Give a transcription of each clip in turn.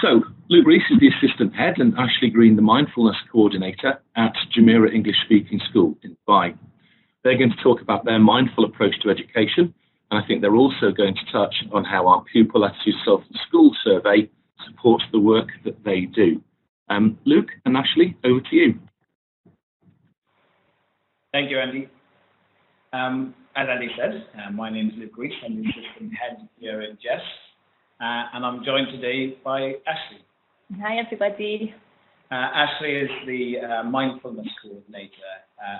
So, Luke Rees is the assistant head and Ashley Green the mindfulness coordinator at Jumeirah English Speaking School in Dubai. They're going to talk about their mindful approach to education, and I think they're also going to touch on how our pupil attitude self-school survey supports the work that they do. Luke and Ashley, over to you. Thank you, Andy. As Andy said, my name is Luke Rees. I'm the assistant head here at JESS, and I'm joined today by Ashley. Hi, everybody. Ashley is the mindfulness coordinator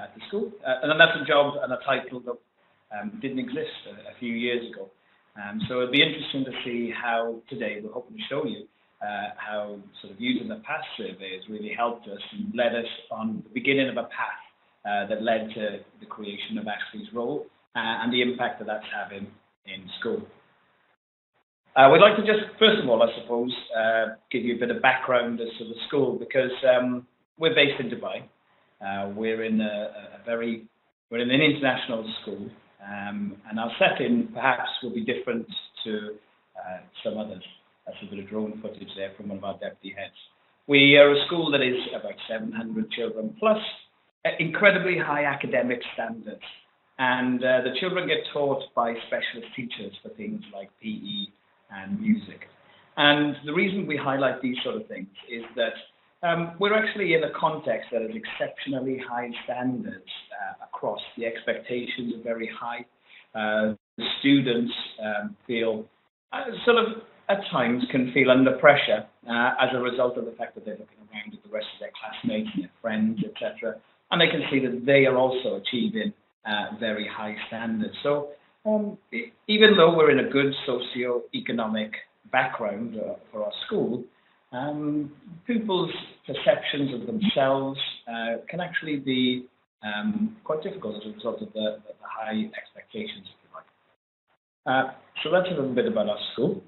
at the school, and that's a job and a title that didn't exist a few years ago. So it'll be interesting to see how today we're hoping to show you how sort of using the PASS survey has really helped us and led us on the beginning of a path that led to the creation of Ashley's role and the impact that that's having in school. We'd like to just, first of all, I suppose, give you a bit of background as to the school, because we're based in Dubai. We're in we're in an international school, and our setting perhaps will be different to some others. That's a bit of drone footage there from one of our deputy heads. We are a school that is about 700 children plus, incredibly high academic standards, and the children get taught by specialist teachers for things like PE and music. And the reason we highlight these sort of things is that we're actually in a context that has exceptionally high standards across. The expectations are very high. The students feel sort of at times can feel under pressure as a result of the fact that they're looking around at the rest of their classmates and their friends, etc. And they can see that they are also achieving very high standards. So even though we're in a good socio-economic background for our school, pupils' perceptions of themselves can actually be quite difficult as a result of the high expectations, if you like. So that's a little bit about our school.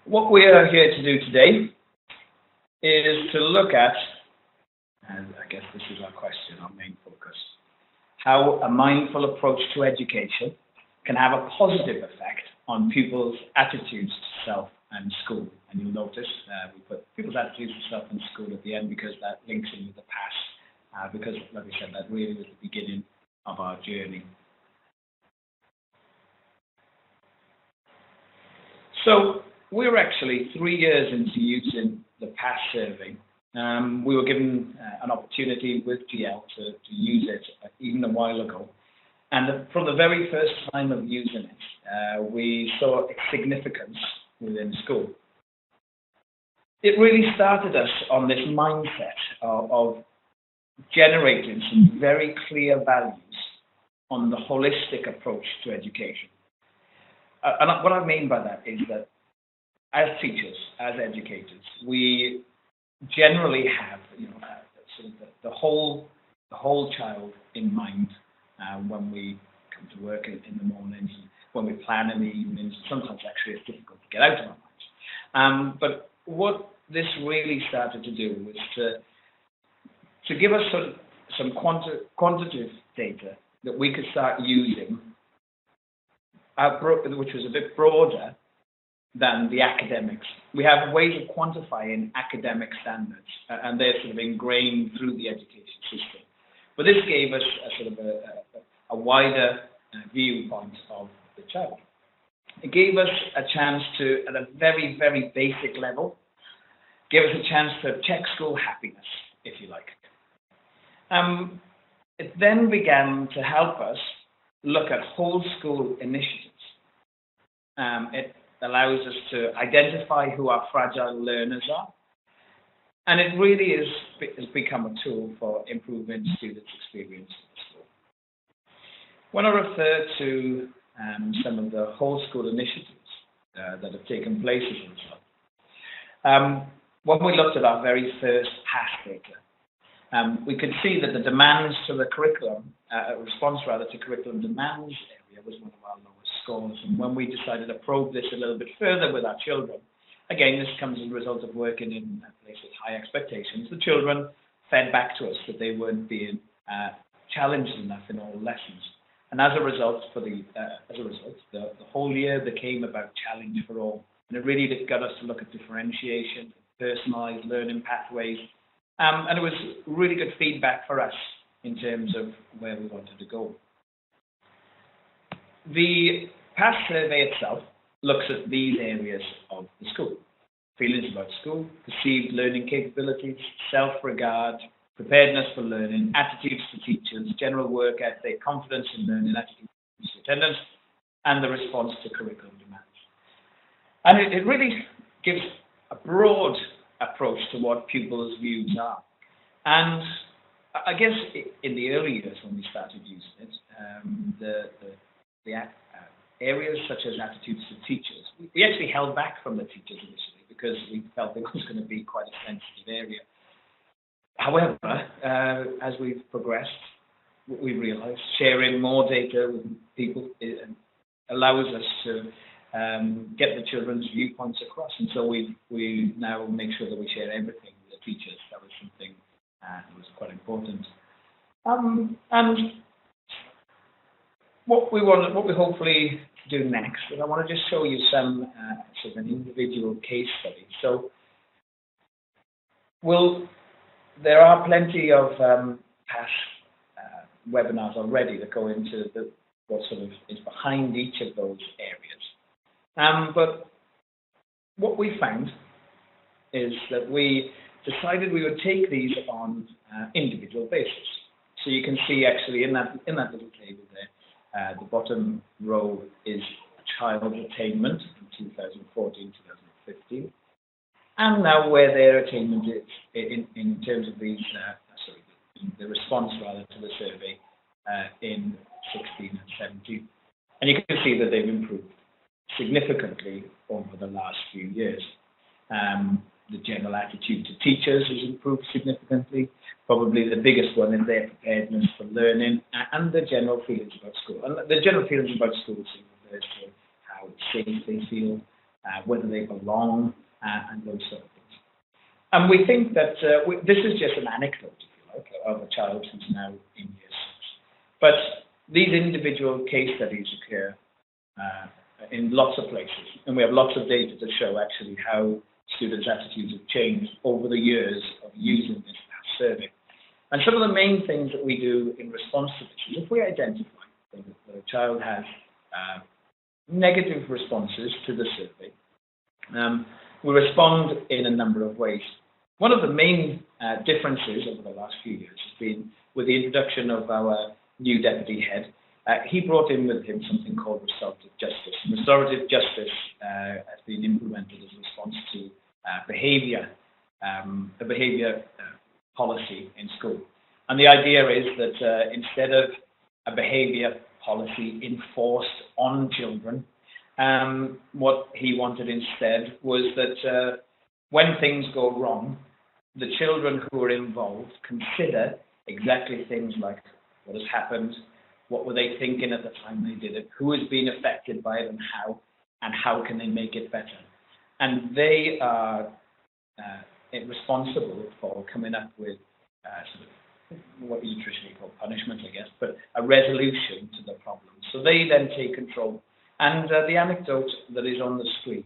What we are here to do today is to look at, and I guess this is our question, our main focus, how a mindful approach to education can have a positive effect on pupils' attitudes to self and school. And you'll notice we put pupils' attitudes to self and school at the end because that links in with the PASS, because, like I said, that really was the beginning of our journey. So we're actually 3 years into using the PASS survey. We were given an opportunity with GL to use it even a while ago. And from the very first time of using it, we saw its significance within school. It really started us on this mindset of generating some very clear values on the holistic approach to education. And what I mean by that is that as teachers, as educators, we generally have, sort of the whole child in mind when we come to work in the mornings, when we plan in the evenings. Sometimes actually it's difficult to get out of our minds. But what this really started to do was to give us sort of some quantitative data that we could start using, which was a bit broader than the academics. We have ways of quantifying academic standards, and they're sort of ingrained through the education system. But this gave us a sort of a wider viewpoint of the child. It gave us a chance to, at a very, very basic level, give us a chance to check school happiness, if you like. It then began to help us look at whole school initiatives. It allows us to identify who our fragile learners are, and it really has become a tool for improving students' experience at school. When I refer to some of the whole school initiatives that have taken place as a result, when we looked at our very first PASS data, we could see that the demands to the curriculum, response rather to curriculum demands area was one of our lowest scores. And when we decided to probe this a little bit further with our children, again, this comes as a result of working in a place with high expectations. The children fed back to us that they weren't being challenged enough in all lessons. And as a result, the whole year became about challenge for all. And it really got us to look at differentiation, personalised learning pathways. And it was really good feedback for us in terms of where we wanted to go. The PASS survey itself looks at these areas of the school: feelings about school, perceived learning capabilities, self-regard, preparedness for learning, attitudes to teachers, general work ethic, confidence in learning, attitudes to attendance, and the response to curriculum demands. And it really gives a broad approach to what pupils' views are. And I guess in the early years when we started using it, the areas such as attitudes to teachers, we actually held back from the teachers initially because we felt it was going to be quite a sensitive area. However, as we've progressed, we realized sharing more data with people allows us to get the children's viewpoints across. And so we now make sure that we share everything with the teachers. That was something that was quite important. And what we hopefully do next is I want to just show you some sort of an individual case study. So there are plenty of PASS webinars already that go into what sort of is behind each of those areas. But what we found is that we decided we would take these on individual basis. So you can see actually in that little table there, the bottom row is child attainment in 2014, 2015. And now where their attainment is in terms of these, the response rather to the survey in 16 and 17. And you can see that they've improved significantly over the last few years. The general attitude to teachers has improved significantly. Probably the biggest one is their preparedness for learning and the general feelings about school. And the general feelings about school refers to how safe they feel, whether they belong, and those sort of things. And we think that this is just an anecdote, if you like, of a child who's now in year 6. But these individual case studies occur in lots of places, and we have lots of data to show actually how students' attitudes have changed over the years of using this PASS survey. And some of the main things that we do in response to this is if we identify that a child has negative responses to the survey, we respond in a number of ways. One of the main differences over the last few years has been with the introduction of our new deputy head. He brought in with him something called restorative justice. And restorative justice has been implemented as a response to a behaviour policy in school. And the idea is that instead of a behaviour policy enforced on children, what he wanted instead was that when things go wrong, the children who are involved consider exactly things like what has happened, what were they thinking at the time they did it, who has been affected by it and how can they make it better. And they are responsible for coming up with sort of what you traditionally call punishment, I guess, but a resolution to the problem. So they then take control. And the anecdote that is on the screen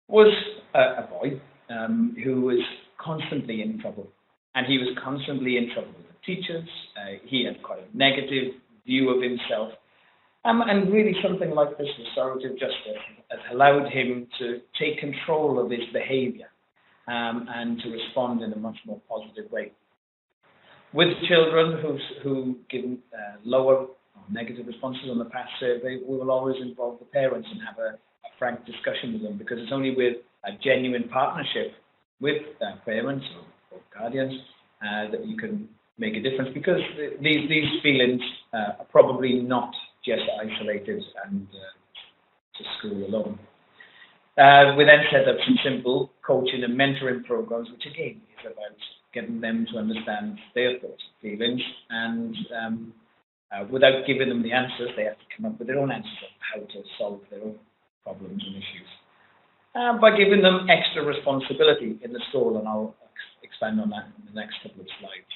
was a boy who was constantly in trouble. And he was constantly in trouble with the teachers. He had quite a negative view of himself. And really something like this restorative justice has allowed him to take control of his behaviour and to respond in a much more positive way. With children who give lower or negative responses on the PASS survey, we will always involve the parents and have a frank discussion with them, because it's only with a genuine partnership with parents or guardians that you can make a difference, because these feelings are probably not just isolated and to school alone. We then set up some simple coaching and mentoring programs, which again is about getting them to understand their thoughts and feelings, and without giving them the answers, they have to come up with their own answers on how to solve their own problems and issues. By giving them extra responsibility in the school, and I'll expand on that in the next couple of slides.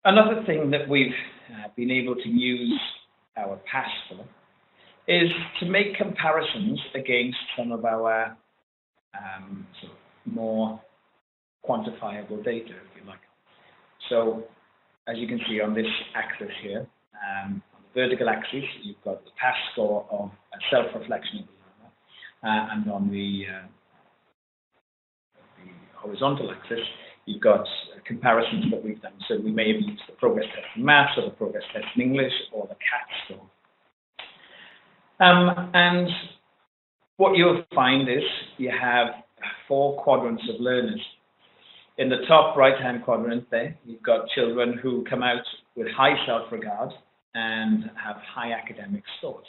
Another thing that we've been able to use our pass for, is to make comparisons against some of our sort of more quantifiable data, if you like. So, as you can see on this axis here, on the vertical axis, you've got the pass score of self-reflection of the learner, and on the horizontal axis, you've got comparisons that we've done. So we may have used the progress test in maths, or the progress test in English, or the CAT score. And what you'll find is you have 4 quadrants of learners. In the top right-hand quadrant there, you've got children who come out with high self-regard and have high academic scores.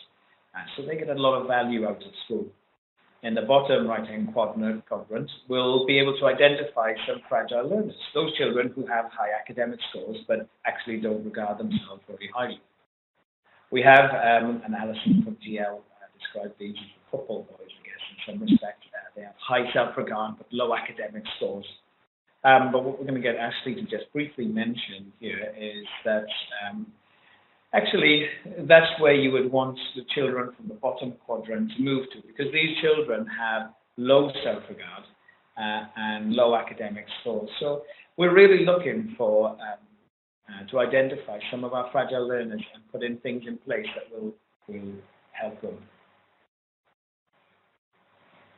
So they get a lot of value out of school. In the bottom right-hand quadrant, we'll be able to identify some fragile learners, those children who have high academic scores but actually don't regard themselves very highly. We have, and Alison from GL described these as the football boys, I guess, in some respect. They have high self-regard but low academic scores. But what we're going to get Ashley to just briefly mention here is that actually that's where you would want the children from the bottom quadrant to move to, because these children have low self-regard and low academic scores. So we're really looking for to identify some of our fragile learners and put in things in place that will help them.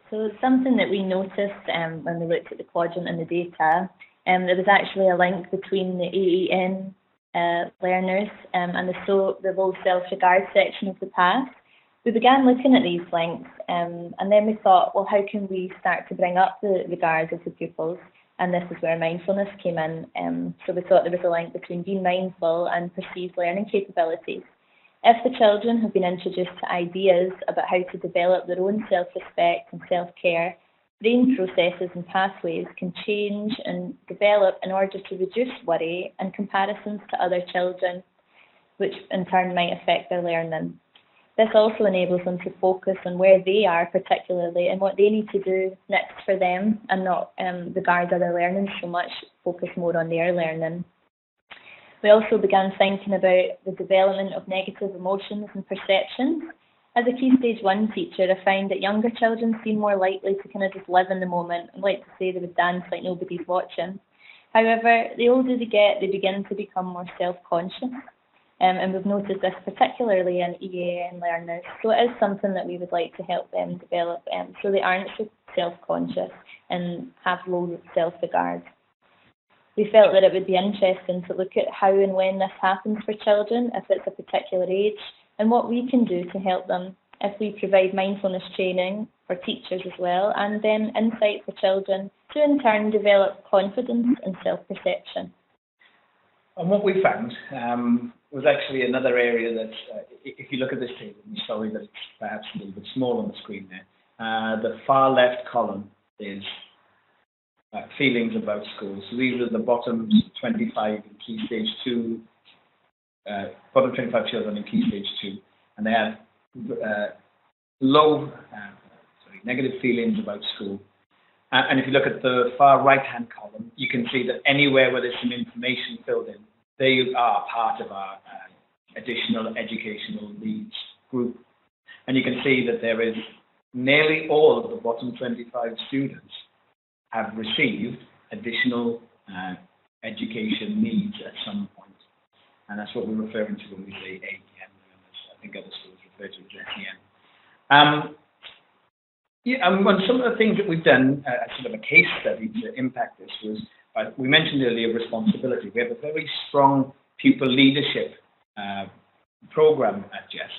So something that we noticed when we looked at the quadrant and the data, there was actually a link between the AEN learners and the low self-regard section of the PASS. We began looking at these links and then we thought, well, how can we start to bring up the regards of the pupils? And this is where mindfulness came in. So we thought there was a link between being mindful and perceived learning capabilities. If the children have been introduced to ideas about how to develop their own self-respect and self-care, brain processes and pathways can change and develop in order to reduce worry and comparisons to other children, which in turn might affect their learning. This also enables them to focus on where they are particularly and what they need to do next for them, and not regard other learning so much, focus more on their learning. We also began thinking about the development of negative emotions and perceptions. As a Key Stage 1 teacher, I find that younger children seem more likely to kind of just live in the moment and like to say they would dance like nobody's watching. However, the older they get, they begin to become more self-conscious. And we've noticed this particularly in EAN learners. So it is something that we would like to help them develop so they aren't so self-conscious and have low self-regard. We felt that it would be interesting to look at how and when this happens for children, if it's a particular age, and what we can do to help them if we provide mindfulness training for teachers as well, and then insight for children to in turn develop confidence and self-perception. And what we found was actually another area that, if you look at this table, I'm sorry that it's perhaps a little bit small on the screen there, the far left column is feelings about school. So these are the bottom 25 in Key Stage 2, bottom 25 children in Key Stage 2, and they have negative feelings about school. And if you look at the far right-hand column, you can see that anywhere where there's some information filled in, they are part of our additional educational needs group. And you can see that there is nearly all of the bottom 25 students have received additional education needs at some point. And that's what we're referring to when we say AEN learners. I think other schools refer to it as SEN. And some of the things that we've done as sort of a case study to impact this was, we mentioned earlier responsibility. We have a very strong pupil leadership program at JESS.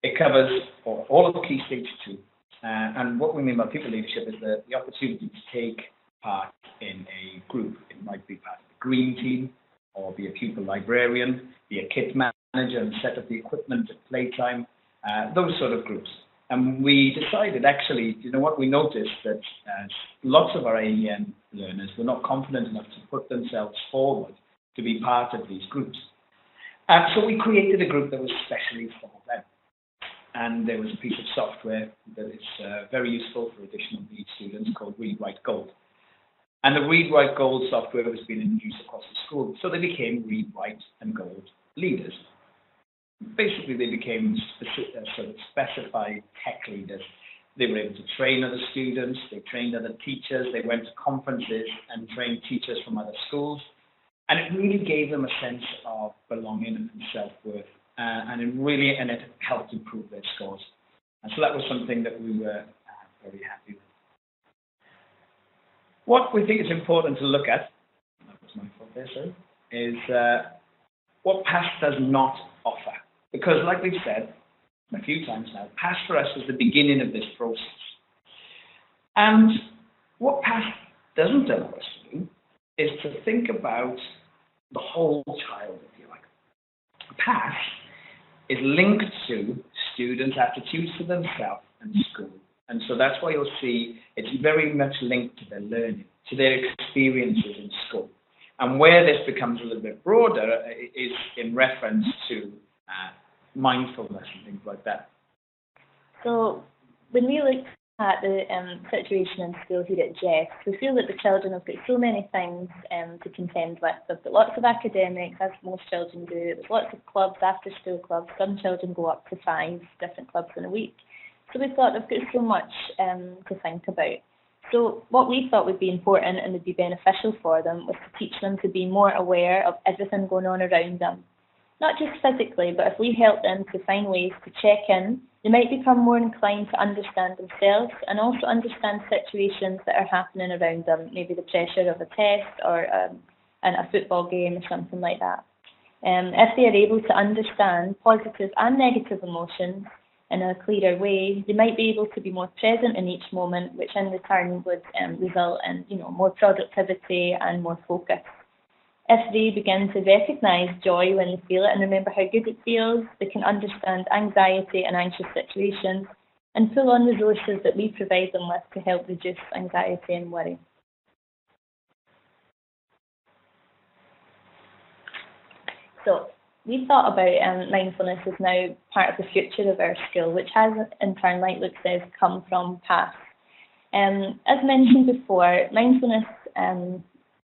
It covers all of Key Stage 2. And what we mean by pupil leadership is the opportunity to take part in a group. It might be part of the green team, or be a pupil librarian, be a kit manager and set up the equipment at playtime, those sort of groups. And we decided, actually, you know what, we noticed that lots of our AEN learners were not confident enough to put themselves forward to be part of these groups. So we created a group that was specially for them. And there was a piece of software that is very useful for additional needs students called Read, Write, Gold. And the Read, Write, Gold software was being introduced across the school. So they became Read, Write, and Gold leaders. basically they became sort of specified tech leaders. They were able to train other students, they trained other teachers, they went to conferences and trained teachers from other schools. And it really gave them a sense of belonging and self-worth. And it helped improve their scores. And so that was something that we were very happy with. What we think is important to look at, that was my fault there, sorry, is what PASS does not offer. Because like we've said a few times now, PASS for us was the beginning of this process. And what PASS doesn't allow us to do is to think about the whole child, if you like. PASS is linked to students' attitudes to themselves and school. And so that's why you'll see it's very much linked to their learning, to their experiences in school. And where this becomes a little bit broader is in reference to mindfulness and things like that. So when we look at the situation in school here at JESS, we feel that the children have got so many things to contend with. They've got lots of academics, as most children do. There's lots of clubs, after school clubs. Some children go up to 5 different clubs in a week. So we thought they've got so much to think about. So what we thought would be important and would be beneficial for them was to teach them to be more aware of everything going on around them. Not just physically, but if we help them to find ways to check in, they might become more inclined to understand themselves and also understand situations that are happening around them, maybe the pressure of a test or a football game or something like that. If they are able to understand positive and negative emotions in a clearer way, they might be able to be more present in each moment, which in return would result in more productivity and more focus. If they begin to recognise joy when they feel it and remember how good it feels, they can understand anxiety and anxious situations and pull on resources that we provide them with to help reduce anxiety and worry. So we thought about mindfulness as now part of the future of our school, which has in turn, like Luke says, come from PASS. As mentioned before, mindfulness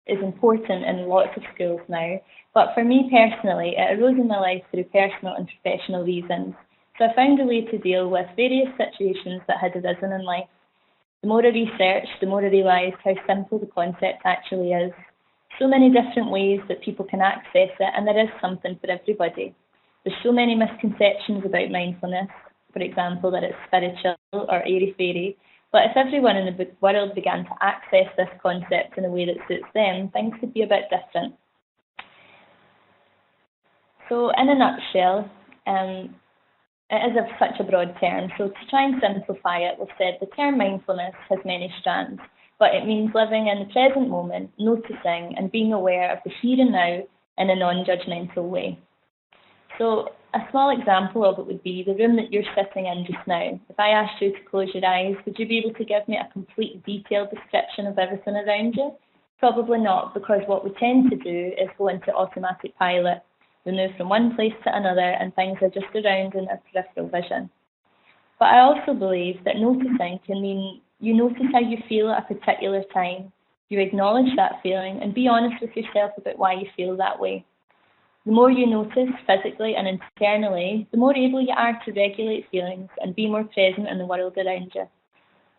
is important in lots of schools now, but for me personally, it arose in my life through personal and professional reasons. So I found a way to deal with various situations that had arisen in life. The more I researched, the more I realised how simple the concept actually is. So many different ways that people can access it, and there is something for everybody. There's so many misconceptions about mindfulness, for example, that it's spiritual or airy-fairy. But if everyone in the world began to access this concept in a way that suits them, things could be a bit different. So in a nutshell, it is such a broad term. So to try and simplify it, we've said the term mindfulness has many strands, but it means living in the present moment, noticing and being aware of the here and now in a non-judgmental way. So a small example of it would be the room that you're sitting in just now. If I asked you to close your eyes, would you be able to give me a complete detailed description of everything around you? Probably not, because what we tend to do is go into automatic pilot. We move from one place to another and things are just around in our peripheral vision. But I also believe that noticing can mean you notice how you feel at a particular time, you acknowledge that feeling and be honest with yourself about why you feel that way. The more you notice physically and internally, the more able you are to regulate feelings and be more present in the world around you.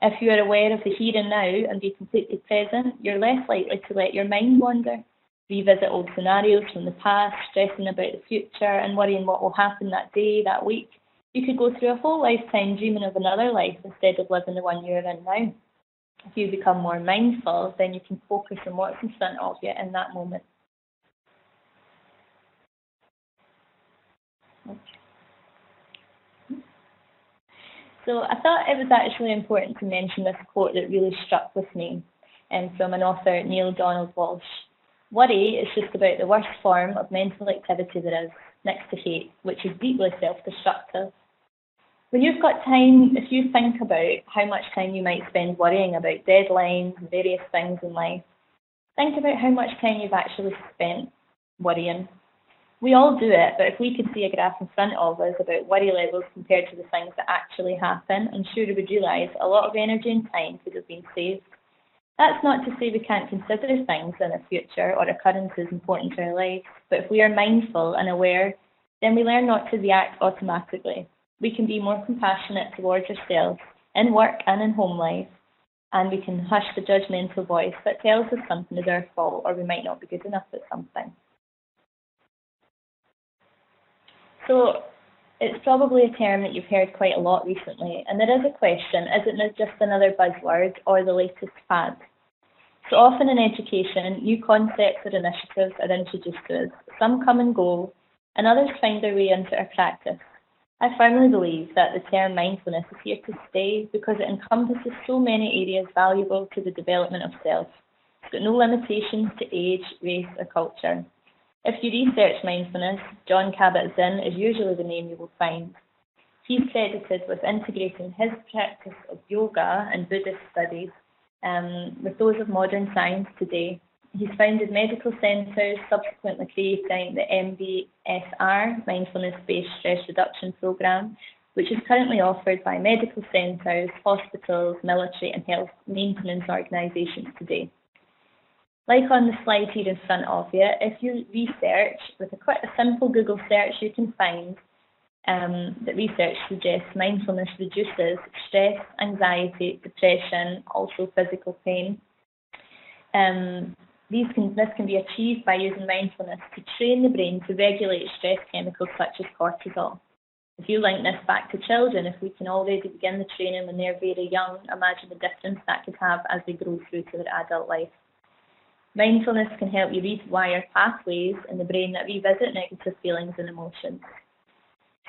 If you are aware of the here and now and be completely present, you're less likely to let your mind wander, revisit old scenarios from the past, stressing about the future and worrying what will happen that day, that week. You could go through a whole lifetime dreaming of another life instead of living the one you're in now. If you become more mindful, then you can focus on what's in front of you in that moment. So I thought it was actually important to mention this quote that really struck with me, from an author, Neil Donald Walsh. Worry is just about the worst form of mental activity there is, next to hate, which is deeply self-destructive. When you've got time, if you think about how much time you might spend worrying about deadlines and various things in life, think about how much time you've actually spent worrying. We all do it, but if we could see a graph in front of us about worry levels compared to the things that actually happen, I'm sure we would realise a lot of energy and time could have been saved. That's not to say we can't consider things in the future or occurrences important to our lives, but if we are mindful and aware then we learn not to react automatically. We can be more compassionate towards ourselves in work and in home life, and we can hush the judgmental voice that tells us something is our fault or we might not be good enough at something. So it's probably a term that you've heard quite a lot recently, and there is a question, is it just another buzzword or the latest fad? So often in education, new concepts or initiatives are introduced to us. Some come and go, and others find their way into our practice. I firmly believe that the term mindfulness is here to stay because it encompasses so many areas valuable to the development of self. It's got no limitations to age, race, or culture. If you research mindfulness, John Kabat-Zinn is usually the name you will find. He's credited with integrating his practice of yoga and Buddhist studies with those of modern science today. He's founded medical centres, subsequently creating the MBSR, Mindfulness-Based Stress Reduction Programme, which is currently offered by medical centres, hospitals, military and health maintenance organisations today. Like on the slide here in front of you, if you research, with a simple Google search, you can find that research suggests mindfulness reduces stress, anxiety, depression, also physical pain. This can be achieved by using mindfulness to train the brain to regulate stress chemicals such as cortisol. If you link this back to children, if we can already begin the training when they're very young, imagine the difference that could have as they grow through to their adult life. Mindfulness can help you rewire pathways in the brain that revisit negative feelings and emotions.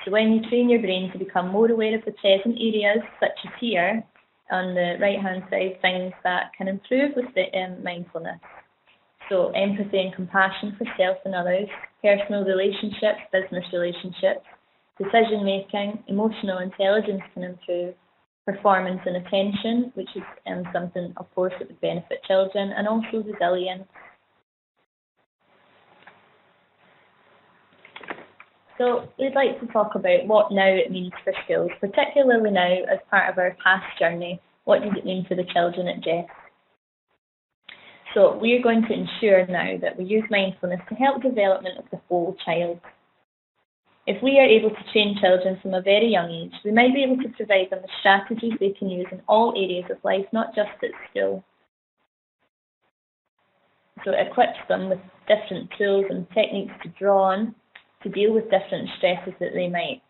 So when you train your brain to become more aware of the present areas, such as here, on the right-hand side, things that can improve with the mindfulness. So empathy and compassion for self and others, personal relationships, business relationships, decision-making, emotional intelligence can improve, performance and attention, which is something, of course, that would benefit children, and also resilience. So we'd like to talk about what now it means for schools, particularly now as part of our past journey. What does it mean for the children at JESS? So we're going to ensure now that we use mindfulness to help development of the whole child. If we are able to train children from a very young age, we might be able to provide them with strategies they can use in all areas of life, not just at school. So it equips them with different tools and techniques to draw on to deal with different stresses that they might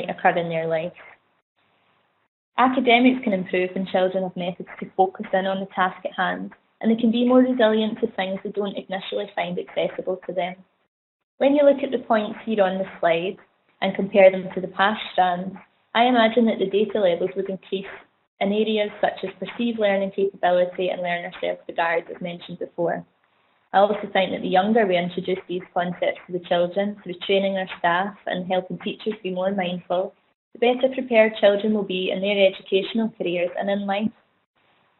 occur in their life. Academics can improve when children have methods to focus in on the task at hand, and they can be more resilient to things they don't initially find accessible to them. When you look at the points here on the slide and compare them to the past strands, I imagine that the data levels would increase in areas such as perceived learning capability and learner self-regard, as mentioned before. I also think that the younger we introduce these concepts to the children through training our staff and helping teachers be more mindful, the better prepared children will be in their educational careers and in life.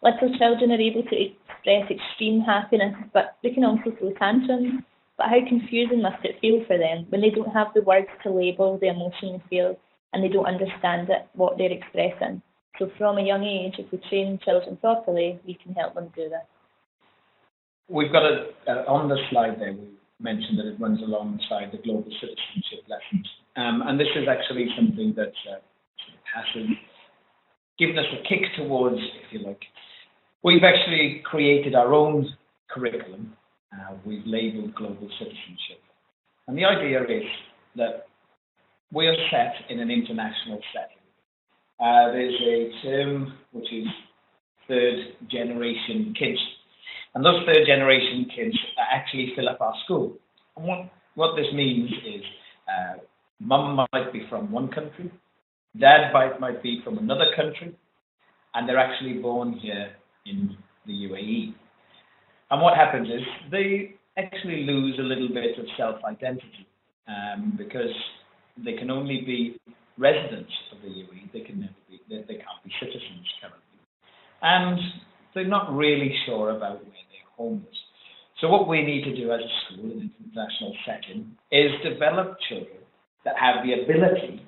Little children are able to express extreme happiness, but they can also throw tantrums. But how confusing must it feel for them when they don't have the words to label the emotion they feel and they don't understand what they're expressing? So from a young age, if we train children properly, we can help them do this. We've got on the slide there, we mentioned that it runs alongside the global citizenship lessons. And this is actually something that has given us a kick towards, if you like. We've actually created our own curriculum. We've labelled global citizenship. And the idea is that we are set in an international setting. There's a term which is third generation kids. And those third generation kids actually fill up our school. And what this means is mum might be from one country, dad might be from another country, and they're actually born here in the UAE. And what happens is they actually lose a little bit of self-identity because they can only be residents of the UAE. They can't be citizens currently, and they're not really sure about where their home is. So what we need to do as a school in an international setting is develop children that have the ability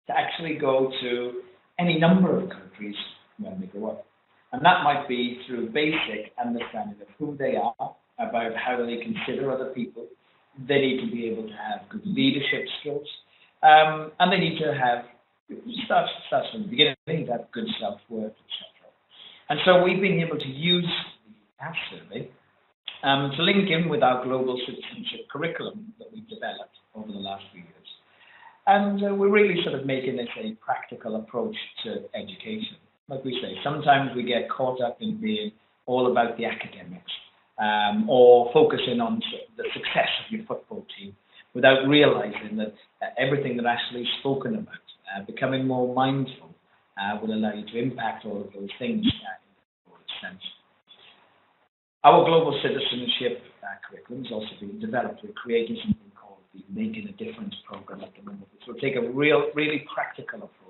to actually go to any number of countries when they grow up. And that might be through basic understanding of who they are, about how they consider other people, they need to be able to have good leadership skills, and they need to have, start from the beginning, they need to have good self-worth, etc. And so we've been able to use the ASK survey to link in with our global citizenship curriculum that we've developed over the last few years. And we're really sort of making this a practical approach to education. Like we say, sometimes we get caught up in being all about the academics, or focusing on the success of your football team without realizing that everything that Ashley's spoken about, becoming more mindful, will allow you to impact all of those things in a broader sense. Our global citizenship curriculum has also been developed. We're creating something called the Making a Difference program at the moment, which will take a really practical approach.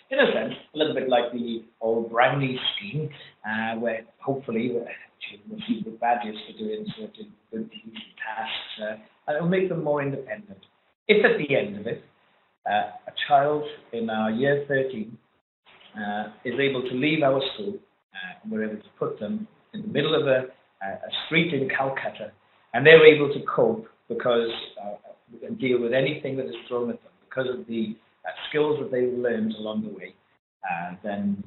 In a sense, a little bit like the old Brownie scheme, where hopefully children will see the badges for doing certain good deeds and tasks, and it will make them more independent. If at the end of it, a child in our year 13 is able to leave our school, and we're able to put them in the middle of a street in Calcutta, and they're able to cope because and deal with anything that is thrown at them because of the skills that they've learned along the way, then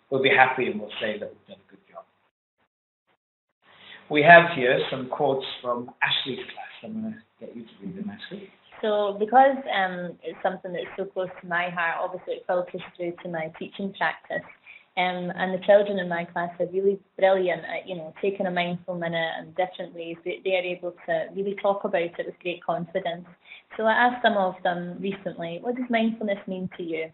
we'll be happy and we'll say that we've done a good job. We have here some quotes from Ashley's class. I'm going to get you to read them, Ashley. So because it's something that's so close to my heart, obviously it filters through to my teaching practice. And the children in my class are really brilliant at, taking a mindful minute and different ways. They are able to really talk about it with great confidence. So I asked some of them recently, what does mindfulness mean to you?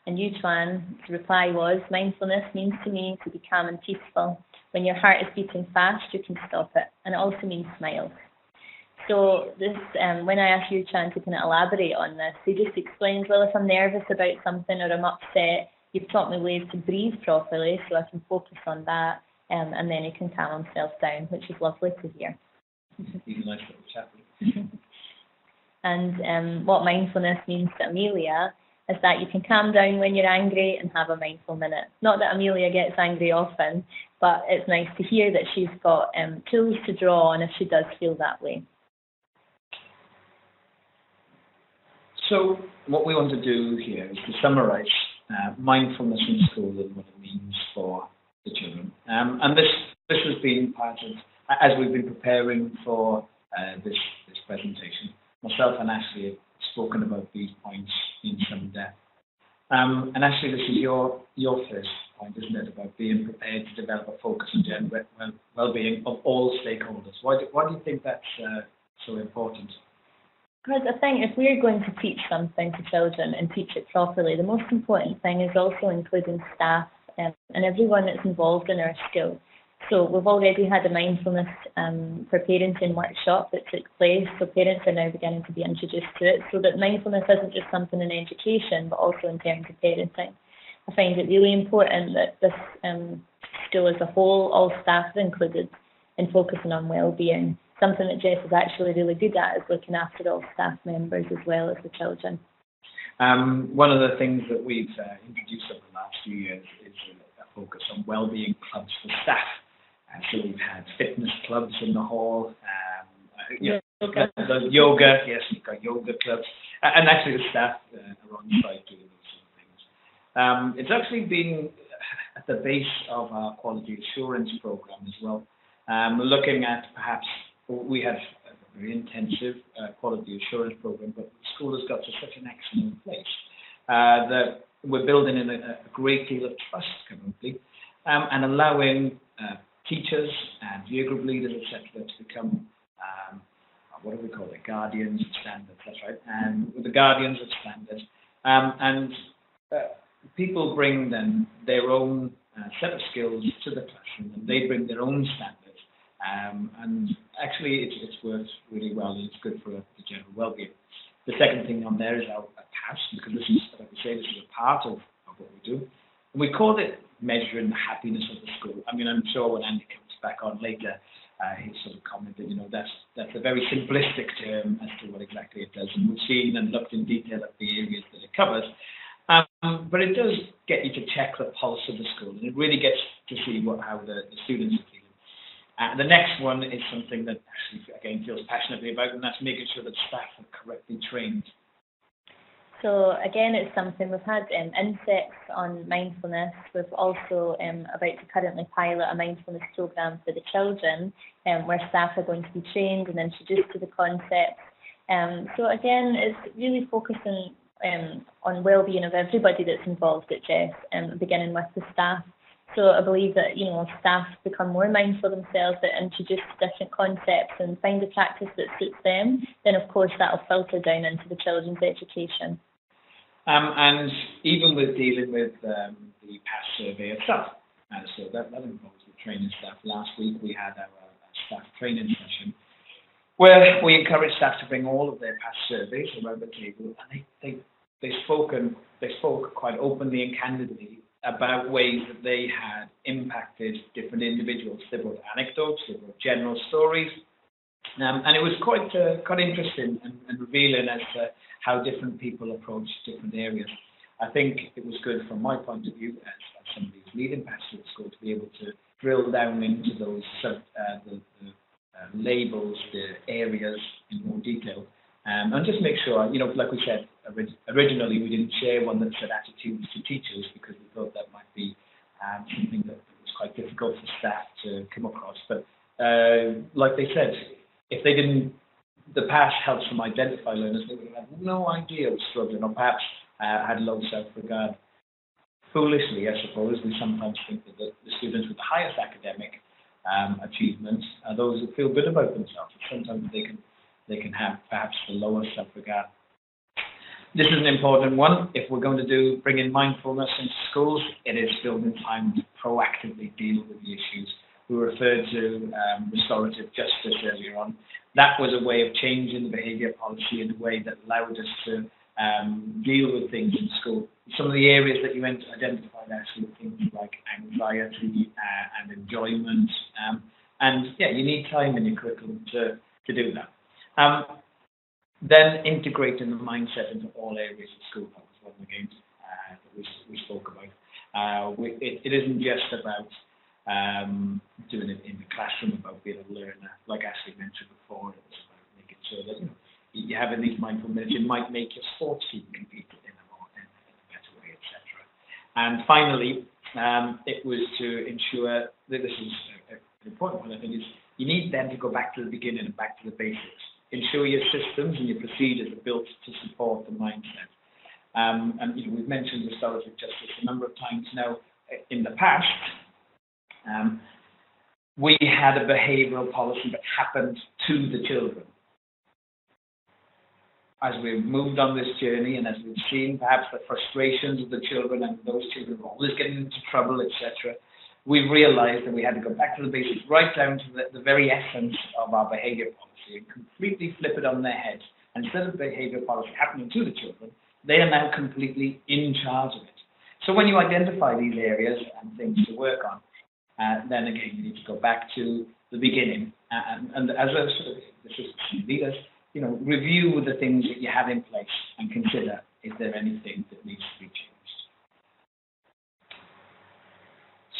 And Yuchuan's reply was, mindfulness means to me to be calm and peaceful. When your heart is beating fast, you can stop it. And it also means smiles. So this, when I asked Yuchuan to kind of elaborate on this, he just explains, well, if I'm nervous about something or I'm upset, you've taught me ways to breathe properly so I can focus on that, and then he can calm himself down, which is lovely to hear. He's a nice little chap. And what mindfulness means to Amelia is that you can calm down when you're angry and have a mindful minute. Not that Amelia gets angry often, but it's nice to hear that she's got tools to draw on if she does feel that way. So what we want to do here is to summarize mindfulness in school and what it means for the children. And this has been part of, as we've been preparing for this presentation, myself and Ashley have spoken about these points in some depth. And Ashley, this is your first point, isn't it, about being prepared to develop a focus on general well-being of all stakeholders. Why do you think that's so important? Because I think if we're going to teach something to children and teach it properly, the most important thing is also including staff and everyone that's involved in our school. So we've already had a mindfulness for parenting workshop that took place, so parents are now beginning to be introduced to it, so that mindfulness isn't just something in education, but also in terms of parenting. I find it really important that this school as a whole, all staff are included in focusing on well-being. Something that JESS is actually really good at is looking after all staff members as well as the children. One of the things that we've introduced over the last few years is a focus on well-being clubs for staff. So we've had fitness clubs in the hall, yoga, yes, we've got yoga clubs, and actually the staff are on site doing those sort of things. It's actually been at the base of our quality assurance program as well, looking at perhaps, we have a very intensive quality assurance program, but the school has got to such an excellent place that we're building in a great deal of trust currently, and allowing teachers and year group leaders, etc., to become, what do we call it, guardians of standards, that's right, and with the guardians of standards. And people bring then their own set of skills to the classroom, and they bring their own standards. And actually, it's worked really well, and it's good for the general well-being. The second thing on there is our CAS, because this is, like I say, this is a part of what we do. And we call it measuring the happiness of the school. I mean, I'm sure when Andy comes back on later, he'll sort of comment that, that's a very simplistic term as to what exactly it does. And we've seen and looked in detail at the areas that it covers. But it does get you to check the pulse of the school, and it really gets to see how the students are feeling. The next one is something that Ashley, again, feels passionately about, and that's making sure that staff are correctly trained. So again, it's something we've had insects on mindfulness. We've also about to currently pilot a mindfulness program for the children, where staff are going to be trained and introduced to the concepts. So again, it's really focusing on well-being of everybody that's involved at JESS, beginning with the staff. So I believe that, you know, if staff become more mindful themselves, that introduce different concepts and find a practice that suits them, then of course that'll filter down into the children's education. And even with dealing with the PASS survey itself, so that involves the training staff. Last week we had our staff training session where we encouraged staff to bring all of their PASS surveys around the table, and they spoke quite openly and candidly about ways that they had impacted different individuals. They brought anecdotes, they brought general stories, and it was quite interesting and revealing as to how different people approach different areas. I think it was good from my point of view as somebody who's leading pastoral school to be able to drill down into those the labels, the areas in more detail, and just make sure, you know, like we said, originally we didn't share one that said attitudes to teachers because we thought that might be something that was quite difficult for staff to come across. But like they said, if they didn't, the PASS helps them identify learners that would have no idea were struggling or perhaps had low self-regard. Foolishly, I suppose, we sometimes think that the students with the highest academic achievements are those who feel good about themselves. Sometimes they can have perhaps the lower self-regard. This is an important one. If we're going to bring in mindfulness into schools, it is building time to proactively deal with the issues. We referred to restorative justice earlier on. That was a way of changing the behaviour policy in a way that allowed us to deal with things in school. Some of the areas that you identified actually were things like anxiety and enjoyment. And yeah, you need time in your curriculum to do that. Then integrating the mindset into all areas of school. That was one of the games that we spoke about. It isn't just about doing it in the classroom, about being a learner. Like Ashley mentioned before, it was about making sure that, you know, you have in these mindful minutes, it might make your sports team compete in a better way, etc. And finally, it was to ensure that this is an important one, I think, is you need then to go back to the beginning and back to the basics. Ensure your systems and your procedures are built to support the mindset. And you know, we've mentioned restorative justice a number of times now. In the past, we had a behavioural policy that happened to the children. As we've moved on this journey and as we've seen perhaps the frustrations of the children and those children were always getting into trouble, etc., we've realised that we had to go back to the basics, right down to the very essence of our behaviour policy and completely flip it on their heads. And instead of behaviour policy happening to the children, they are now completely in charge of it. So when you identify these areas and things to work on, then again, you need to go back to the beginning. And as a sort of assistant leaders, you know, review the things that you have in place and consider is there anything that needs to be changed.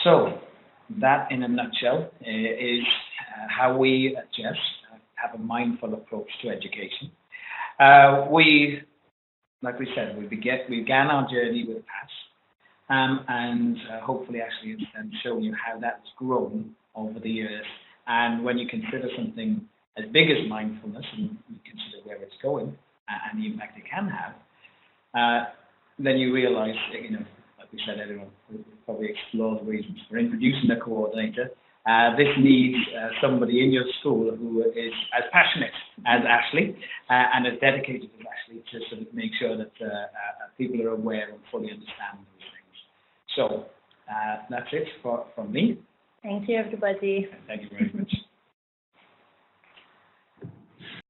So that, in a nutshell, is how we at JESS have a mindful approach to education. Like we said, we began our journey with PASS, and hopefully actually it's then shown you how that's grown over the years. And when you consider something as big as mindfulness and you consider where it's going and the impact it can have, then you realize that, you know, like we said earlier on, we'll probably explore the reasons for introducing a coordinator. This needs somebody in your school who is as passionate as Ashley and as dedicated as Ashley to sort of make sure that people are aware and fully understand those things. So that's it from me. Thank you, everybody. Thank you very much.